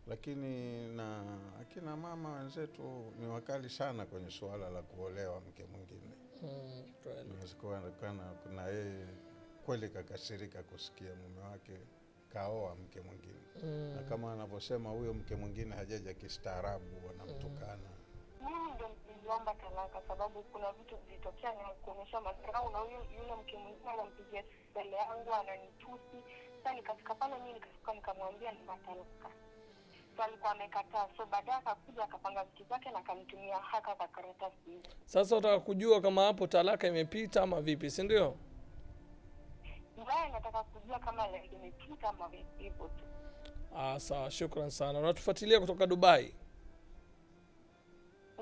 Lakini na akina mama wenzetu ni wakali sana kwenye suala la kuolewa mke mwingine. Kuna yeye kweli kakasirika kusikia mume wake kaoa mke mwingine. Na kama anavyosema huyo mke mwingine hajaja kistaarabu, wanamtukana. Mimi ndio niliomba talaka sababu kuna vitu vilitokea na kuonyesha madharau, na yule mke mwingine anampigia mbele yangu ananitusi. Sasa nikafika pale mimi nikamwambia ni talaka. Sasa alikuwa amekataa, so baadaye akakuja akapanga vitu zake na akanitumia haka za karatasi. Sasa utaka kujua kama hapo talaka imepita ama vipi, si ndio? Mbaya nataka kujua kama imepita ama vipi hivyo tu. Sawa, shukrani sana. Unatufuatilia kutoka Dubai?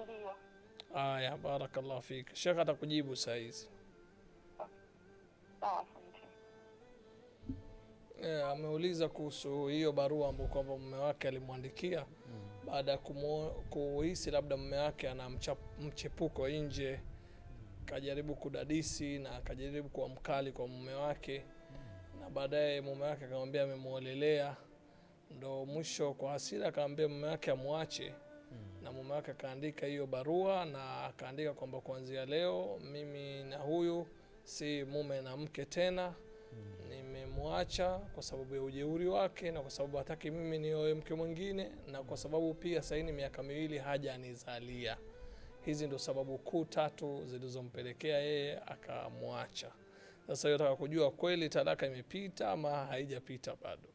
Ndio. Ya barakallahu fik. Sheikh atakujibu saa hizi. Sawa. Ameuliza kuhusu hiyo barua ambayo kwamba mume wake alimwandikia baada ya kuhisi labda mume wake ana mchepuko nje, kajaribu kudadisi na akajaribu kuwa mkali kwa mume wake, na baadaye mume wake akamwambia amemuolelea, ndo mwisho kwa hasira akamwambia mume wake amwache. Na mume wake akaandika hiyo barua na akaandika kwamba kuanzia leo mimi na huyu si mume na mke tena, nimemwacha kwa sababu ya ujeuri wake na kwa sababu hataki mimi nioe mke mwingine, na kwa sababu pia sasa ni miaka 2 hajanizalia. Hizi ndo sababu kuu 3 zilizompelekea yeye akamwacha. Sasa yeye anataka kujua kweli talaka imepita ama haijapita bado.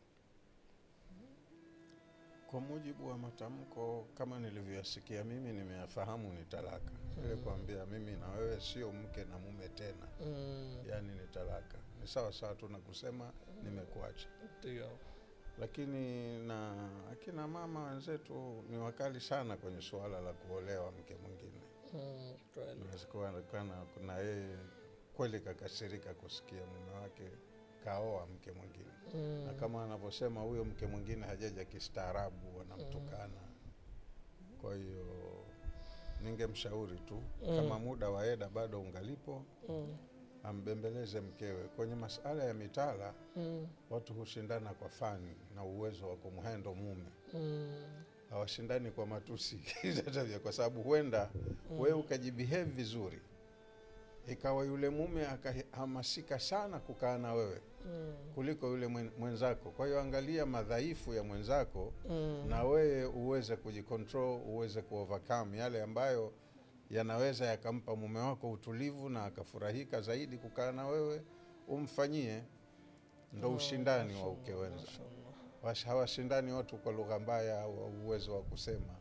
Kwa mujibu wa matamko kama nilivyosikia mimi nimeyafahamu ni talaka. Ile kuambia mimi na wewe sio mke na mume tena. Yani ni talaka. Ni sawa sawa tu na kusema nimekuacha. Ndio. Lakini na akina mama wenzetu ni wakali sana kwenye suala la kuolewa mke mwingine. Kuna yeye kweli kakasirika kusikia mume wake kaoa mke mwingine. Na kama anavyosema huyo mke mwingine hajaja kistaarabu, wanamtukana. Kwa hiyo ningemshauri tu kama muda wa eda bado ungalipo, ambembeleze mkewe. Kwenye masala ya mitala watu hushindana kwa fani na uwezo wa kumhendo mume. Hawashindani kwa matusi kwa sababu huenda wewe ukajibehave vizuri, ikawa yule mume akahamasika sana kukaa na wewe kuliko yule mwenzako. Kwa hiyo angalia madhaifu ya mwenzako na wewe uweze kujikontrol, uweze kuovercome yale ambayo yanaweza yakampa mume wako utulivu na akafurahika zaidi kukaa na wewe, umfanyie. Ndo ushindani wa uke wenza. Hawashindani watu kwa lugha mbaya au uwezo wa kusema.